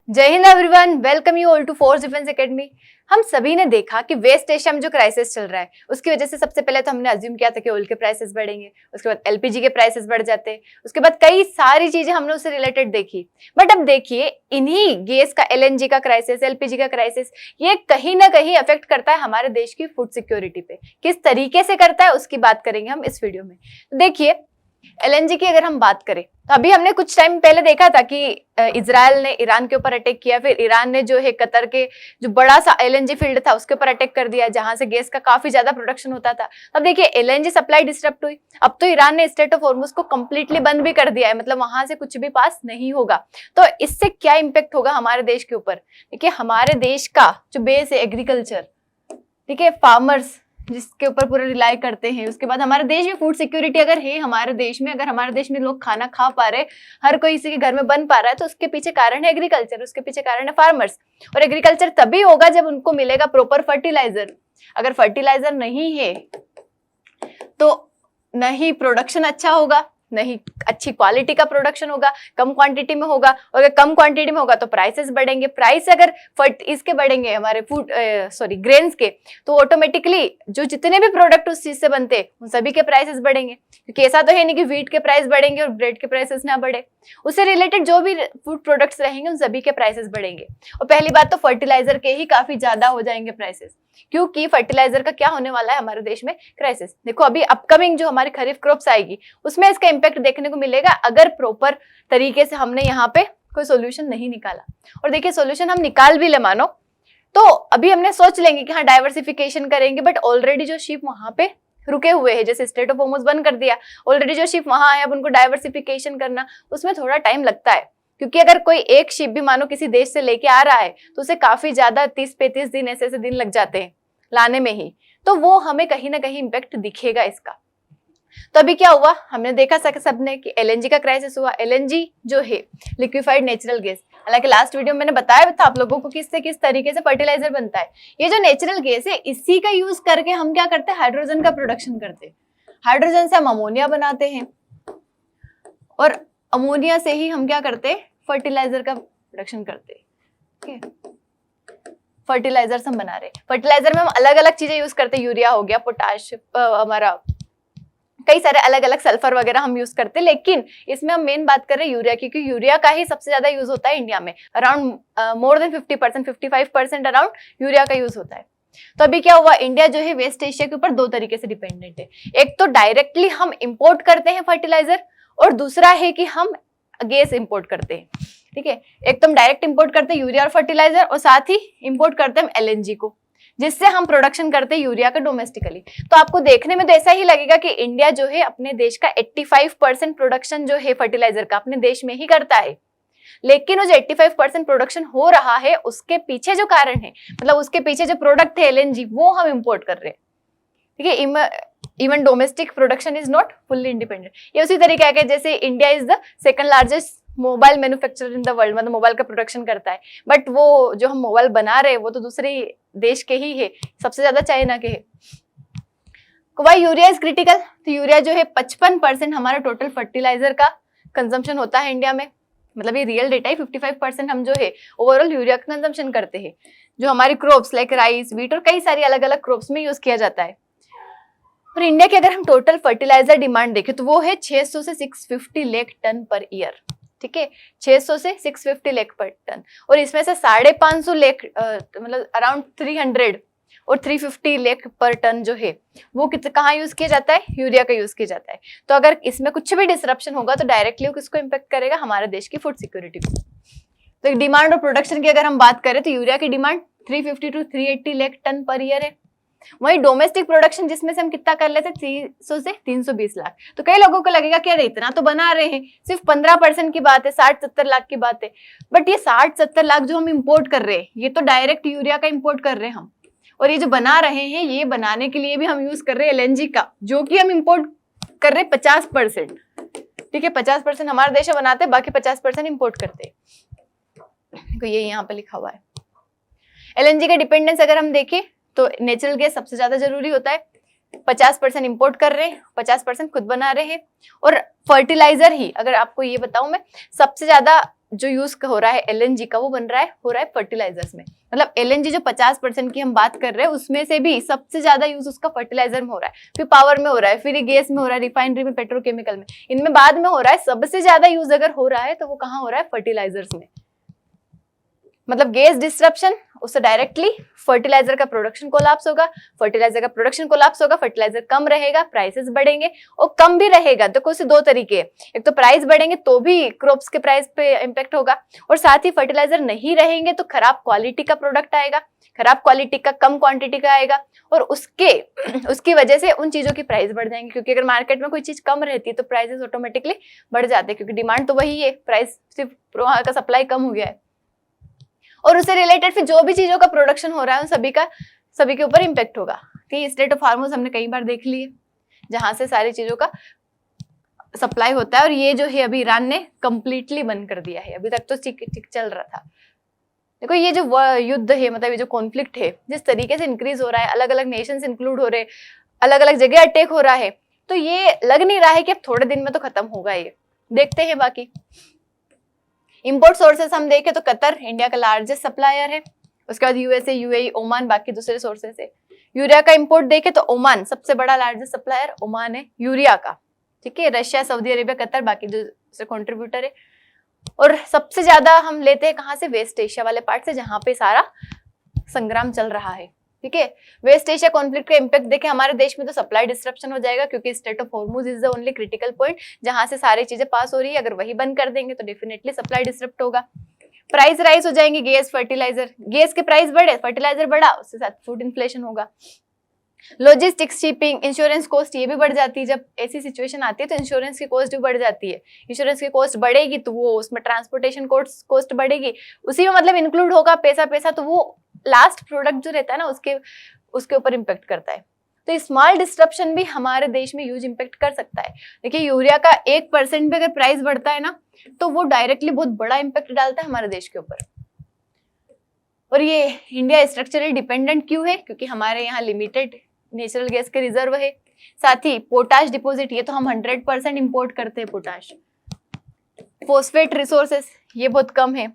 जय हिंद everyone, welcome you all to Force Defence Academy. हम सभी ने देखा कि वेस्ट एशिया में जो क्राइसिस चल रहा है उसकी वजह से सबसे पहले तो हमने अज्यूम किया था कि ऑयल के प्राइसेस बढ़ेंगे, उसके बाद एलपीजी के प्राइसेस बढ़ जाते हैं, उसके बाद कई सारी चीजें हमने उससे रिलेटेड देखी। बट अब देखिए, इन्हीं गैस का, एलएनजी का क्राइसिस, एलपीजी का क्राइसिस, ये कहीं ना कहीं अफेक्ट करता है हमारे देश की फूड सिक्योरिटी पे। किस तरीके से करता है उसकी बात करेंगे हम इस वीडियो में। देखिए, एलएनजी की अगर हम बात करें तो अभी हमने कुछ टाइम पहले देखा था कि इजराइल ने ईरान के ऊपर अटैक किया, फिर ईरान ने जो है कतर के जो बड़ा सा एलएनजी फील्ड था उसके ऊपर अटैक कर दिया, जहां से गैस का काफी ज्यादा प्रोडक्शन होता था। अब देखिए, एलएनजी सप्लाई डिस्टर्ब हुई। अब तो ईरान ने स्ट्रेट ऑफ हॉर्मुज को कंप्लीटली बंद भी कर दिया है, मतलब वहां से कुछ भी पास नहीं होगा। तो इससे क्या इंपैक्ट होगा हमारे देश के ऊपर? देखिए, हमारे देश का जो बेस है एग्रीकल्चर, ठीक है, फार्मर्स जिसके ऊपर पूरा रिलाई करते हैं, उसके बाद हमारे देश में फूड सिक्योरिटी अगर है हमारे देश में, अगर हमारे देश में लोग खाना खा पा रहे, हर कोई किसी के घर में बन पा रहा है, तो उसके पीछे कारण है एग्रीकल्चर, उसके पीछे कारण है फार्मर्स। और एग्रीकल्चर तभी होगा जब उनको मिलेगा प्रॉपर फर्टिलाइजर। अगर फर्टिलाइजर नहीं है तो न ही प्रोडक्शन अच्छा होगा, नहीं अच्छी क्वालिटी का प्रोडक्शन होगा, कम क्वांटिटी में होगा, और अगर कम क्वांटिटी में होगा तो प्राइसेस बढ़ेंगे। प्राइस अगर इसके बढ़ेंगे हमारे ग्रेन्स के, तो ऑटोमेटिकली जो जितने भी प्रोडक्ट उस चीज से बनते हैं उन सभी के प्राइसेस बढ़ेंगे। क्योंकि ऐसा तो है नहीं कि व्हीट के प्राइस बढ़ेंगे और ब्रेड के प्राइसेस ना बढ़े, उससे रिलेटेड जो भी फूड प्रोडक्ट्स रहेंगे उन सभी के प्राइसेस बढ़ेंगे। और पहली बात तो फर्टिलाइजर के ही काफी ज्यादा हो जाएंगे प्राइसेस, क्योंकि फर्टिलाइजर का क्या होने वाला है हमारे देश में क्राइसिस। देखो, अभी अपकमिंग जो हमारी खरीफ क्रॉप्स आएगी उसमें इसका इंपैक्ट देखने को मिलेगा, अगर प्रॉपर तरीके से हमने यहाँ पे कोई सोल्यूशन नहीं निकाला। और देखिए, सोल्यूशन हम निकाल भी ले मानो तो अभी हमने सोच लेंगे कि हाँ डाइवर्सिफिकेशन करेंगे, बट ऑलरेडी जो शिप वहां पे रुके हुए हैं, जैसे स्ट्रेट ऑफ हॉर्मुज बंद कर दिया, ऑलरेडी जो शिप वहां है, अब उनको डाइवर्सिफिकेशन करना उसमें थोड़ा टाइम लगता है। क्योंकि अगर कोई एक शिप भी मानो किसी देश से लेके आ रहा है तो उसे काफी ज्यादा 30-35 दिन ऐसे दिन लग जाते हैं लाने में ही, तो वो हमें कहीं ना कहीं इंपैक्ट दिखेगा इसका। तो अभी क्या हुआ, हमने देखा सबने कि एलएनजी का क्राइसिस हुआ। एलएनजी जो है लिक्विफाइड नेचुरल गैस, हालांकि लास्ट वीडियो में मैंने बताया था आप लोगों को किससे किस तरीके से फर्टिलाइजर बनता है। ये जो नेचुरल गैस है इसी का यूज करके हम क्या करते हैं, हाइड्रोजन का प्रोडक्शन करते हैं। हाइड्रोजन से हम अमोनिया बनाते हैं और अमोनिया से ही हम क्या करते हैं, फर्टिलाइजर का प्रोडक्शन करते हैं। ठीक है, फर्टिलाइजर हम बना रहे हैं। फर्टिलाइजर में हम अलग अलग चीजें यूज करते हैं, यूरिया हो गया, पोटाश, हमारा कई सारे अलग अलग सल्फर वगैरह हम यूज करते हैं, लेकिन इसमें हम मेन बात कर रहे हैं यूरिया की, क्योंकि यूरिया का ही सबसे ज्यादा यूज होता है इंडिया में। Around more than 50%, 55% around urea का यूज होता है। तो अभी क्या हुआ, इंडिया जो है वेस्ट एशिया के ऊपर दो तरीके से डिपेंडेंट है। एक तो डायरेक्टली हम इंपोर्ट करते हैं फर्टिलाइजर, और दूसरा है कि हम गैस इंपोर्ट करते हैं। ठीक है, एक तो हम डायरेक्ट इंपोर्ट करते हैं यूरिया और फर्टिलाइजर, और साथ ही इंपोर्ट करते हैं हम एलएनजी को, जिससे हम प्रोडक्शन करते हैं यूरिया का डोमेस्टिकली। तो आपको देखने में तो ऐसा ही लगेगा कि इंडिया जो है अपने देश का 85% प्रोडक्शन जो है फर्टिलाइजर का अपने देश में ही करता है, लेकिन वो जो 85% प्रोडक्शन हो रहा है उसके पीछे जो कारण है, मतलब उसके पीछे जो प्रोडक्ट है एलएनजी, वो हम इंपोर्ट कर रहे हैं। ठीक है, even domestic production is not fully independent. ये उसी तरीके है जैसे India is the second largest mobile manufacturer in the world, मतलब मोबाइल का प्रोडक्शन करता है, बट वो जो हम मोबाइल बना रहे हैं वो तो दूसरे देश के ही है, सबसे ज्यादा चाइना के है। Why urea is critical? तो यूरिया जो है 55% हमारा टोटल फर्टिलाइजर का कंजम्पशन होता है इंडिया में, मतलब ये रियल डेटा है। 55% हम जो है ओवरऑल यूरिया का कंजम्पशन करते हैं, जो हमारी क्रॉप्स लाइक राइस, व्हीट और कई सारी अलग अलग क्रॉप्स में यूज किया जाता है। और इंडिया की अगर हम टोटल फर्टिलाइजर डिमांड देखें तो वो है 600 से 650 लाख टन पर ईयर। ठीक है, 600 से 650 लाख पर टन, और इसमें से 550 लाख मतलब अराउंड 300 और 350 लाख पर टन जो है वो कहाँ यूज किया जाता है, यूरिया का यूज किया जाता है। तो अगर इसमें कुछ भी डिसरप्शन होगा तो डायरेक्टली वो किसको इम्पैक्ट करेगा, हमारे देश की फूड सिक्योरिटी को। तो डिमांड और प्रोडक्शन की अगर हम बात करें तो यूरिया की demand 350 to 380 lakh tonne per year है। वही डोमेस्टिक प्रोडक्शन जिसमें से हम कितना कर लेते हैं, 300 से 320 लाख। तो कई लोगों को लगेगा कि अरे इतना तो बना रहे हैं, सिर्फ 15% की बात है, 60-70 लाख की बात है। बट ये 60-70 लाख जो हम इंपोर्ट कर रहे हैं, ये तो डायरेक्ट यूरिया का इंपोर्ट कर रहे हैं हम, और ये जो बना रहे हैं ये बनाने के लिए भी हम यूज कर रहे हैं एलएनजी का, जो कि हम इंपोर्ट कर रहे हैं 50%। ठीक है, 50% हमारे देश में बनाते हैं, बाकी 50% इंपोर्ट करते हैं। तो ये यहाँ पे लिखा हुआ है। एलएनजी का डिपेंडेंस अगर हम देखें तो नेचुरल गैस सबसे ज्यादा जरूरी होता है, 50% इंपोर्ट कर रहे हैं, 50% खुद बना रहे हैं। और फर्टिलाइजर ही, अगर आपको ये बताऊं मैं, सबसे ज्यादा जो यूज हो रहा है एलएनजी का, वो हो रहा है फर्टिलाइजर्स में। मतलब एलएनजी जो 50% की हम बात कर रहे हैं, उसमें से भी सबसे ज्यादा यूज उसका फर्टिलाइजर में हो रहा है, फिर पावर में हो रहा है, फिर गैस में हो रहा है, रिफाइनरी में, पेट्रोकेमिकल में, इनमें बाद में हो रहा है। सबसे ज्यादा यूज अगर हो रहा है तो वो कहाँ हो रहा है? फर्टिलाइजर्स में। मतलब गैस डिस्ट्रप्शन, उससे डायरेक्टली फर्टिलाइजर का प्रोडक्शन कोलैप्स होगा, फर्टिलाइजर का प्रोडक्शन कोलैप्स होगा, फर्टिलाइजर कम रहेगा, प्राइसेस बढ़ेंगे, और कम भी रहेगा तो कुछ दो तरीके, एक तो प्राइस बढ़ेंगे तो भी क्रॉप्स के प्राइस पे इम्पैक्ट होगा, और साथ ही फर्टिलाइजर नहीं रहेंगे तो खराब क्वालिटी का प्रोडक्ट आएगा, खराब क्वालिटी का, कम क्वांटिटी का आएगा, और उसकी वजह से उन चीजों की प्राइस बढ़ जाएंगी। क्योंकि अगर मार्केट में कोई चीज कम रहती है तो प्राइसेस ऑटोमेटिकली बढ़ जाते हैं, क्योंकि डिमांड तो वही है, प्राइस सिर्फ वहां का सप्लाई कम हो गया है। और उससे रिलेटेड फिर जो भी चीजों का प्रोडक्शन हो रहा है उन सभी के ऊपर इम्पैक्ट होगा। ठीक है, स्टेट ऑफ हार्मोस हमने कई बार देख लिए, जहां से सारी चीजों का सप्लाई होता है, और ये जो है अभी ईरान ने कंप्लीटली बंद कर दिया है, अभी तक तो ठीक चल रहा था। देखो ये जो युद्ध है, मतलब ये जो कॉन्फ्लिक्ट है, जिस तरीके से इंक्रीज हो रहा है, अलग अलग नेशंस इंक्लूड हो रहे, अलग अलग जगह अटैक हो रहा है, तो ये लग नहीं रहा है कि अब थोड़े दिन में तो खत्म होगा। ये देखते हैं। बाकी इंपोर्ट सोर्सेस हम देखें तो कतर इंडिया का लार्जेस्ट सप्लायर है, उसके बाद यूएसए, यूएई, ओमान बाकी दूसरे सोर्सेस है। यूरिया का इंपोर्ट देखें तो ओमान सबसे बड़ा लार्जेस्ट सप्लायर ओमान है यूरिया का। ठीक है, रशिया, सऊदी अरेबिया, कतर बाकी दूसरे कॉन्ट्रीब्यूटर है। और सबसे ज्यादा हम लेते हैं कहाँ से? वेस्ट एशिया वाले पार्ट से, जहां पे सारा संग्राम चल रहा है। ठीक है, वेस्ट एशिया कॉन्फ्लिक्ट का इंपैक्ट देखें हमारे देश में तो सप्लाई डिस्ट्रप्शन हो जाएगा, क्योंकि straight of Hormuz is the only critical point जहां से सारी चीजें पास हो रही है। अगर वही बंद कर देंगे तो डेफिनेटली सप्लाई डिस्टर्ब होगा, प्राइस राइज हो जाएंगे, गैस, फर्टिलाइजर, गैस के प्राइस बढ़े, फर्टिलाइजर बढ़ा, उसके साथ फूड इन्फ्लेशन होगा। लॉजिस्टिक्स, शिपिंग, इंश्योरेंस कॉस्ट ये भी बढ़ जाती है। जब ऐसी सिचुएशन आती है तो इंश्योरेंस की कॉस्ट भी बढ़ जाती है। इंश्योरेंस की कॉस्ट बढ़ेगी तो वो उसमें ट्रांसपोर्टेशन कॉस्ट बढ़ेगी, उसी में मतलब इंक्लूड होगा पैसा, तो वो लास्ट प्रोडक्ट जो रहता है ना उसके ऊपर इम्पेक्ट करता है। तो स्मॉल डिस्ट्रप्शन भी हमारे देश में ह्यूज इम्पेक्ट कर सकता है। देखिए यूरिया का 1% भी अगर प्राइस बढ़ता है ना तो वो डायरेक्टली बहुत बड़ा इम्पेक्ट डालता है हमारे देश के ऊपर। और ये इंडिया स्ट्रक्चरली डिपेंडेंट क्यों है? क्योंकि हमारे यहाँ लिमिटेड नेचुरल गैस के रिजर्व है, साथ ही पोटाश डिपॉजिट, ये तो हम 100% इंपोर्ट करते हैं पोटाश। फॉस्फेट रिसोर्सेस ये बहुत कम है।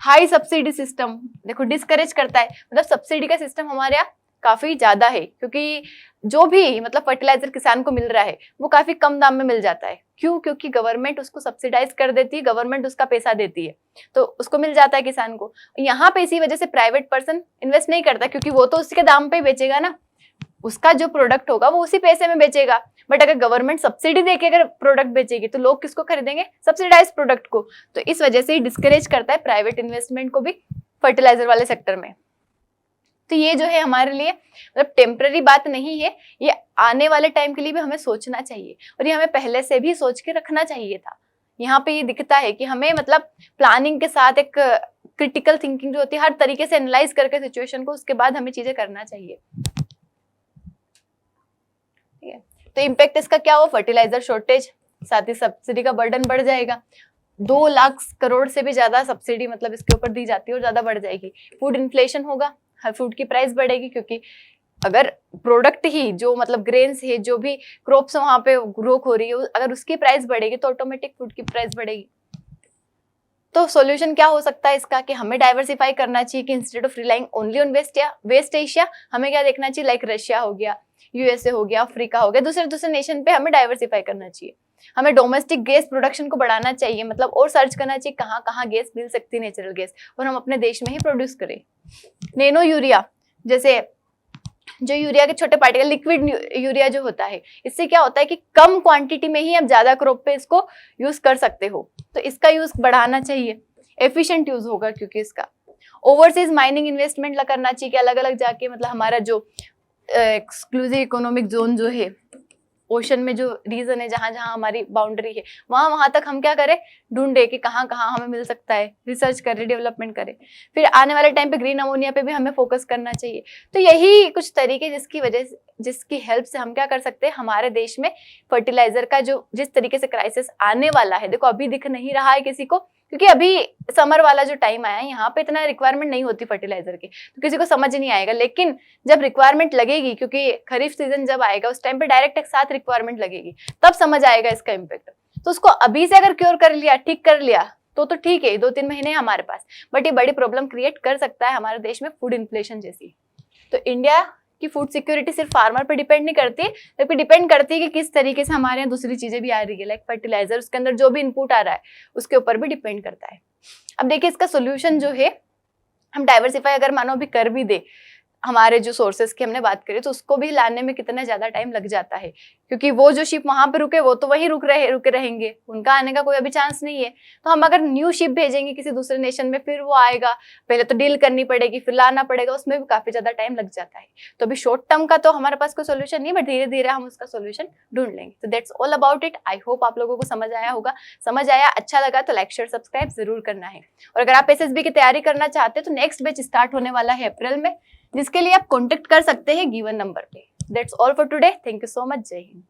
हाई सब्सिडी सिस्टम देखो डिस्करेज करता है, मतलब सब्सिडी का सिस्टम हमारे यहाँ काफी ज्यादा है, क्योंकि जो भी मतलब फर्टिलाइजर किसान को मिल रहा है वो काफी कम दाम में मिल जाता है। क्यों? क्योंकि गवर्नमेंट उसको सब्सिडाइज कर देती है, गवर्नमेंट उसका पैसा देती है, तो उसको मिल जाता है किसान को। यहाँ पे इसी वजह से प्राइवेट पर्सन इन्वेस्ट नहीं करता, क्योंकि वो तो उसके दाम पे ही बेचेगा ना, उसका जो प्रोडक्ट होगा वो उसी पैसे में बेचेगा। बट अगर गवर्नमेंट सब्सिडी देके अगर प्रोडक्ट बेचेगी तो लोग किसको खरीदेंगे? सब्सिडाइज प्रोडक्ट को। तो इस वजह से ही डिस्करेज करता है प्राइवेट इन्वेस्टमेंट को भी फर्टिलाइजर वाले सेक्टर में। तो ये जो है हमारे लिए मतलब टेम्पररी बात नहीं है, ये आने वाले टाइम के लिए भी हमें सोचना चाहिए, और ये हमें पहले से भी सोच के रखना चाहिए था। यहाँ पे ये दिखता है कि हमें मतलब प्लानिंग के साथ एक क्रिटिकल थिंकिंग जो होती है, हर तरीके से एनालाइज करके सिचुएशन को, उसके बाद हमें चीजें करना चाहिए। ठीक है, तो इम्पैक्ट इसका क्या हो? फर्टिलाइजर शॉर्टेज, साथ ही सब्सिडी का बर्डन बढ़ जाएगा। 2 लाख करोड़ से भी ज्यादा सब्सिडी मतलब इसके ऊपर दी जाती है और ज्यादा बढ़ जाएगी। फूड इन्फ्लेशन होगा, हर फूड की प्राइस बढ़ेगी, क्योंकि अगर प्रोडक्ट ही जो मतलब ग्रेन्स है, जो भी क्रॉप्स वहां पे ग्रो हो रही है, अगर उसकी प्राइस बढ़ेगी तो ऑटोमेटिक फूड की प्राइस बढ़ेगी। तो सॉल्यूशन क्या हो सकता है इसका? कि हमें डाइवर्सिफाई करना चाहिए, कि instead of relying only on West Asia हमें क्या देखना चाहिए? लाइक रशिया हो गया, यूएसए हो गया, अफ्रीका हो गया, दूसरे नेशन पे हमें डाइवर्सिफाई करना चाहिए। हमें डोमेस्टिक गैस प्रोडक्शन को बढ़ाना चाहिए, मतलब और सर्च करना चाहिए कहाँ कहाँ गैस मिल सकती है, नेचुरल गैस, और हम अपने देश में ही प्रोड्यूस करें। नैनो यूरिया, जैसे जो यूरिया के छोटे पार्टिकल, लिक्विड यूरिया जो होता है, इससे क्या होता है कि कम क्वांटिटी में ही आप ज्यादा क्रॉप पे इसको यूज कर सकते हो, तो इसका यूज बढ़ाना चाहिए, एफिशिएंट यूज होगा। क्योंकि इसका ओवरसीज माइनिंग इन्वेस्टमेंट करना चाहिए, कि अलग अलग जाके मतलब हमारा जो एक्सक्लूसिव इकोनॉमिक जोन जो है, ओशन में जो रीजन है, जहां जहां हमारी बाउंड्री है, वहां तक हम क्या करें? ढूंढे कि कहाँ कहाँ हमें मिल सकता है, रिसर्च करें, डेवलपमेंट करें। फिर आने वाले टाइम पे ग्रीन अमोनिया पे भी हमें फोकस करना चाहिए। तो यही कुछ तरीके जिसकी हेल्प से हम क्या कर सकते हैं, हमारे देश में फर्टिलाइजर का जो जिस तरीके से क्राइसिस आने वाला है, देखो अभी दिख नहीं रहा है किसी को, क्योंकि अभी समर वाला जो टाइम आया है यहाँ पे इतना रिक्वायरमेंट नहीं होती फर्टिलाइजर की, तो किसी को समझ नहीं आएगा। लेकिन जब रिक्वायरमेंट लगेगी, क्योंकि खरीफ सीजन जब आएगा उस टाइम पे डायरेक्ट एक साथ रिक्वायरमेंट लगेगी, तब समझ आएगा इसका इम्पैक्ट। तो उसको अभी से अगर क्योर कर लिया, ठीक कर लिया, तो ठीक है, 2-3 महीने हमारे पास, बट ये बड़ी प्रॉब्लम क्रिएट कर सकता है हमारे देश में फूड इन्फ्लेशन जैसी। तो इंडिया की फूड सिक्योरिटी सिर्फ फार्मर पर डिपेंड नहीं करती, बल्कि डिपेंड करती है कि किस तरीके से हमारे यहाँ दूसरी चीजें भी आ रही है, लाइक फर्टिलाइजर, उसके अंदर जो भी इनपुट आ रहा है उसके ऊपर भी डिपेंड करता है। अब देखिए इसका सोल्यूशन जो है, हम डाइवर्सिफाई अगर मानो भी कर भी दे, हमारे जो सोर्सेस की हमने बात करी, तो उसको भी लाने में कितना ज्यादा टाइम लग जाता है, क्योंकि वो जो शिप वहां पे रुके वो तो वहीं रुके रहेंगे, उनका आने का कोई अभी चांस नहीं है। तो हम अगर न्यू शिप भेजेंगे किसी दूसरे नेशन में, फिर वो आएगा, पहले तो डील करनी पड़ेगी, फिर लाना पड़ेगा, उसमें भी काफी ज्यादा टाइम लग जाता है। तो अभी शॉर्ट टर्म का तो हमारे पास कोई सोल्यूशन नहीं, बट धीरे धीरे हम उसका सोल्यूशन ढूंढ लेंगे। तो that's all about it. I hope आप लोगों को समझ आया होगा। समझ आया, अच्छा लगा तो लाइक शेयर सब्सक्राइब जरूर करना है। और अगर आप एसएसबी की तैयारी करना चाहते हैं तो नेक्स्ट बैच स्टार्ट होने वाला है अप्रैल में, जिसके लिए आप कॉन्टेक्ट कर सकते हैं गिवन नंबर पे। That's all for today. Thank you so much. जय हिंद।